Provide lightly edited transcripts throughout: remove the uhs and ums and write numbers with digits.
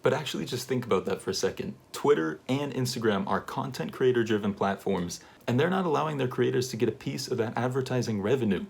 But actually just think about that for a second. Twitter and Instagram are content creator driven platforms, and they're not allowing their creators to get a piece of that advertising revenue.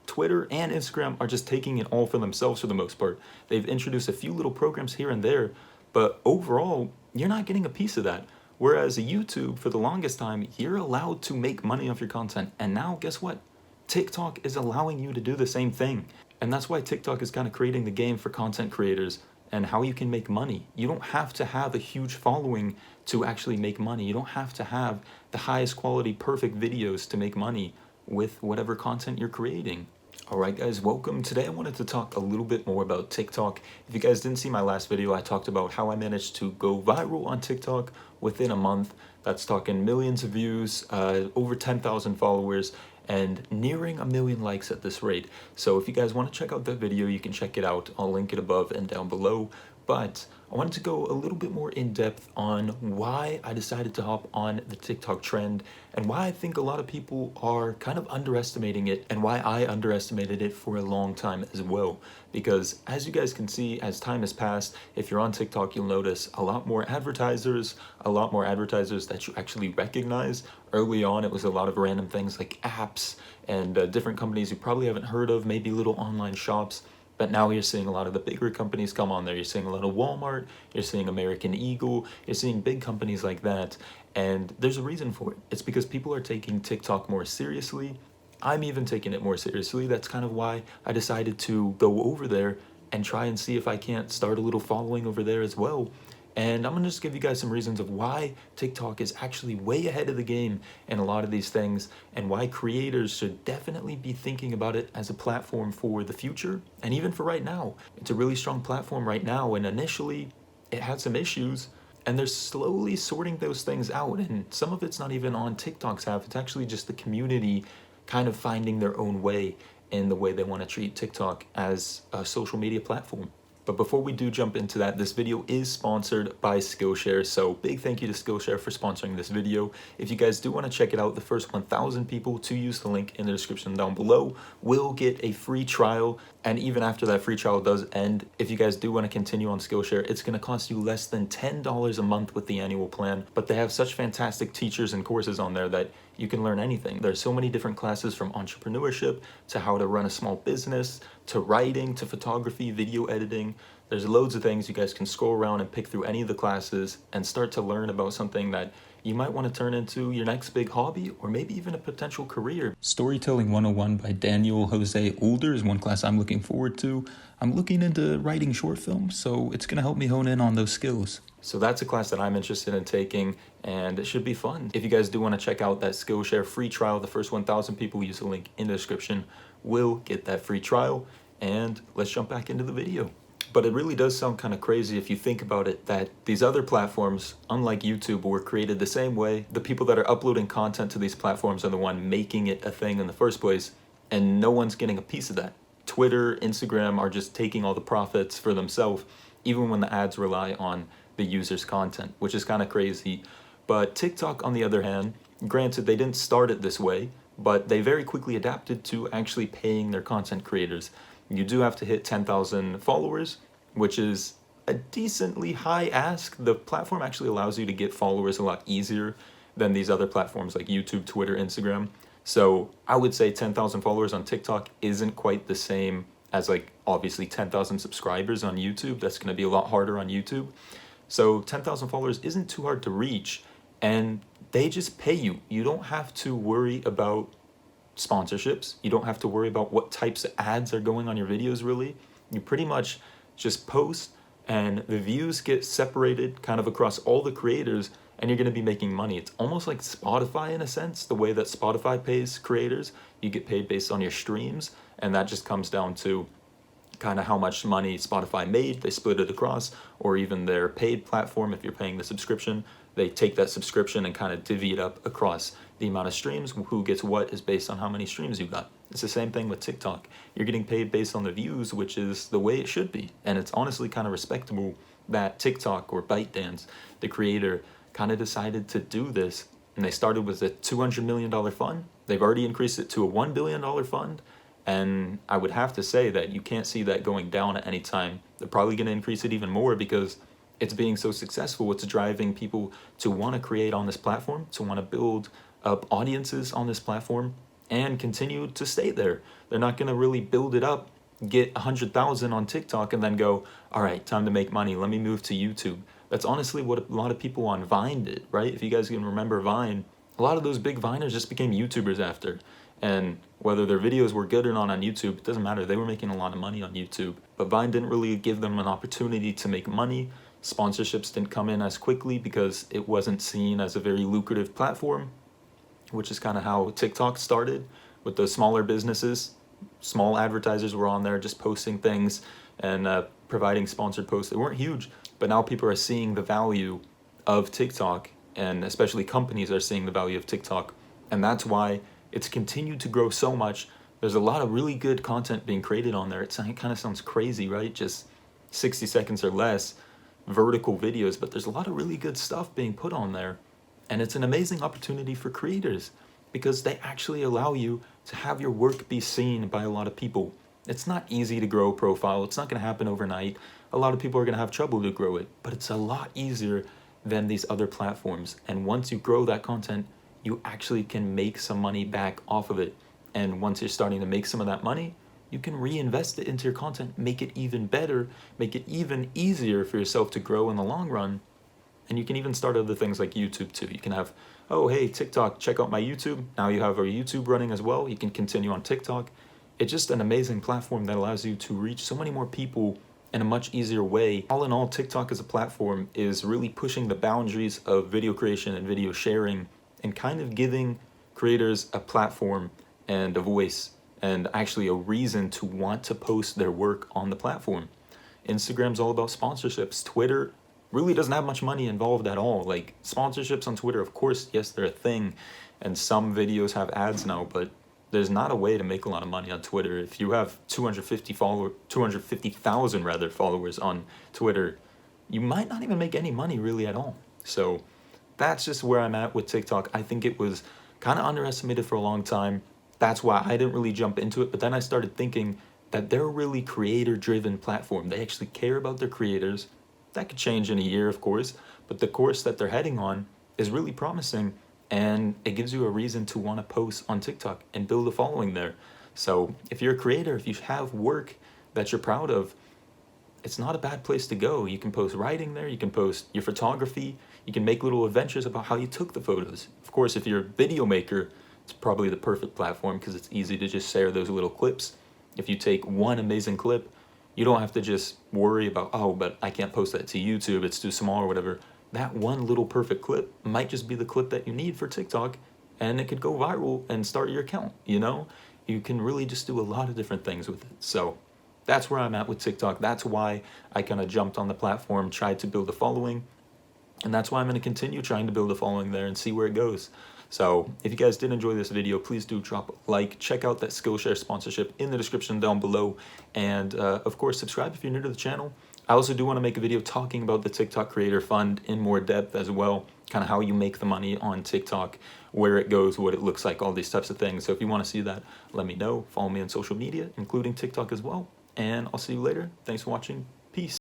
Twitter and Instagram are just taking it all for themselves for the most part. They've introduced a few little programs here and there, but overall, you're not getting a piece of that. Whereas YouTube, for the longest time, you're allowed to make money off your content. And now, guess what? TikTok is allowing you to do the same thing. And that's why TikTok is kind of creating the game for content creators and how you can make money. You don't have to have a huge following to actually make money. You don't have to have the highest quality, perfect videos to make money with whatever content you're creating. Alright guys, welcome. Today I wanted to talk a little bit more about TikTok. If you guys didn't see my last video, I talked about how I managed to go viral on TikTok within a month. That's talking millions of views, over 10,000 followers, and nearing 1 million likes at this rate. So if you guys want to check out that video, you can check it out. I'll link it above and down below. But I wanted to go a little bit more in depth on why I decided to hop on the TikTok trend and why I think a lot of people are kind of underestimating it and why I underestimated it for a long time as well. Because as you guys can see, as time has passed, if you're on TikTok, you'll notice a lot more advertisers that you actually recognize. Early on, it was a lot of random things like apps and different companies you probably haven't heard of, maybe little online shops. But now you're seeing a lot of the bigger companies come on there. You're seeing a lot of Walmart, you're seeing American Eagle, you're seeing big companies like that. And there's a reason for it. It's because people are taking TikTok more seriously. I'm even taking it more seriously. That's kind of why I decided to go over there and try and see if I can't start a little following over there as well. And I'm going to just give you guys some reasons of why TikTok is actually way ahead of the game in a lot of these things and why creators should definitely be thinking about it as a platform for the future and even for right now. It's a really strong platform right now, and initially it had some issues and they're slowly sorting those things out, and some of it's not even on TikTok's half. It's actually just the community kind of finding their own way in the way they want to treat TikTok as a social media platform. But before we do jump into that, this video is sponsored by Skillshare, so big thank you to Skillshare for sponsoring this video. If you guys do want to check it out, the first 1,000 people to use the link in the description down below will get a free trial, and even after that free trial does end, if you guys do want to continue on Skillshare, it's going to cost you less than $10 a month with the annual plan, but they have such fantastic teachers and courses on there that you can learn anything. There's so many different classes, from entrepreneurship to how to run a small business to writing to photography, video editing. There's loads of things. You guys can scroll around and pick through any of the classes and start to learn about something that you might want to turn into your next big hobby or maybe even a potential career. Storytelling 101 by Daniel Jose Older is one class I'm looking forward to. I'm looking into writing short films, so it's going to help me hone in on those skills. So that's a class that I'm interested in taking, and it should be fun. If you guys do want to check out that Skillshare free trial, the first 1,000 people who use the link in the description will get that free trial. And let's jump back into the video. But it really does sound kind of crazy if you think about it, that these other platforms, unlike YouTube, were created the same way. The people that are uploading content to these platforms are the one making it a thing in the first place, and no one's getting a piece of that. Twitter, Instagram are just taking all the profits for themselves, even when the ads rely on the user's content, which is kind of crazy. But TikTok, on the other hand, granted they didn't start it this way, but they very quickly adapted to actually paying their content creators. You do have to hit 10,000 followers, which is a decently high ask. The platform actually allows you to get followers a lot easier than these other platforms like YouTube, Twitter, Instagram. So I would say 10,000 followers on TikTok isn't quite the same as, like, obviously 10,000 subscribers on YouTube. That's going to be a lot harder on YouTube. So 10,000 followers isn't too hard to reach, and they just pay you. You don't have to worry about sponsorships. You don't have to worry about what types of ads are going on your videos, really. You pretty much just post and the views get separated kind of across all the creators, and you're going to be making money. It's almost like Spotify in a sense, the way that Spotify pays creators. You get paid based on your streams, and that just comes down to kind of how much money Spotify made. They split it across, or even their paid platform, if you're paying the subscription, they take that subscription and kind of divvy it up across the amount of streams. Who gets what is based on how many streams you got. It's the same thing with TikTok. You're getting paid based on the views, which is the way it should be. And it's honestly kind of respectable that TikTok, or ByteDance, the creator, kind of decided to do this. And they started with a $200 million fund. They've already increased it to a $1 billion fund. And I would have to say that you can't see that going down at any time. They're probably going to increase it even more because it's being so successful, what's driving people to want to create on this platform, to want to build up audiences on this platform and continue to stay there. They're not going to really build it up, get 100,000 on TikTok and then go, all right, time to make money. Let me move to YouTube. That's honestly what a lot of people on Vine did, right? If you guys can remember Vine, a lot of those big Viners just became YouTubers after. And whether their videos were good or not on YouTube, it doesn't matter. They were making a lot of money on YouTube. But Vine didn't really give them an opportunity to make money. Sponsorships didn't come in as quickly because it wasn't seen as a very lucrative platform, which is kind of how TikTok started with the smaller businesses. Small advertisers were on there just posting things and providing sponsored posts. They weren't huge, but now people are seeing the value of TikTok, and especially companies are seeing the value of TikTok. And that's why it's continued to grow so much. There's a lot of really good content being created on there. It kind of sounds crazy, right? Just 60 seconds or less vertical videos, but there's a lot of really good stuff being put on there. And it's an amazing opportunity for creators because they actually allow you to have your work be seen by a lot of people. It's not easy to grow a profile. It's not going to happen overnight. A lot of people are going to have trouble to grow it, but it's a lot easier than these other platforms. And once you grow that content, you actually can make some money back off of it. And once you're starting to make some of that money, you can reinvest it into your content, make it even better, make it even easier for yourself to grow in the long run. And you can even start other things like YouTube too. You can have, oh, hey, TikTok, check out my YouTube. Now you have our YouTube running as well. You can continue on TikTok. It's just an amazing platform that allows you to reach so many more people in a much easier way. All in all, TikTok as a platform is really pushing the boundaries of video creation and video sharing and kind of giving creators a platform and a voice and actually a reason to want to post their work on the platform. Instagram's all about sponsorships. Twitter really doesn't have much money involved at all. Like sponsorships on Twitter, of course, yes, they're a thing, and some videos have ads now, but there's not a way to make a lot of money on Twitter. If you have 250,000 rather followers on Twitter, you might not even make any money really at all. So that's just where I'm at with TikTok. I think it was kind of underestimated for a long time. That's why I didn't really jump into it. But then I started thinking that they're a really creator-driven platform. They actually care about their creators. That could change in a year, of course, but the course that they're heading on is really promising, and it gives you a reason to want to post on TikTok and build a following there. So if you're a creator, if you have work that you're proud of, it's not a bad place to go. You can post writing there, you can post your photography, you can make little adventures about how you took the photos. Of course, if you're a video maker, it's probably the perfect platform because it's easy to just share those little clips. If you take one amazing clip, you don't have to just worry about, oh, but I can't post that to YouTube, it's too small or whatever. That one little perfect clip might just be the clip that you need for TikTok, and it could go viral and start your account, you know? You can really just do a lot of different things with it. So that's where I'm at with TikTok. That's why I kind of jumped on the platform, tried to build a following, and that's why I'm going to continue trying to build a following there and see where it goes. So if you guys did enjoy this video, please do drop a like, check out that Skillshare sponsorship in the description down below, and of course subscribe if you're new to the channel. I also do want to make a video talking about the TikTok Creator Fund in more depth as well, kind of how you make the money on TikTok, where it goes, what it looks like, all these types of things. So if you want to see that, let me know. Follow me on social media, including TikTok as well, and I'll see you later. Thanks for watching. Peace.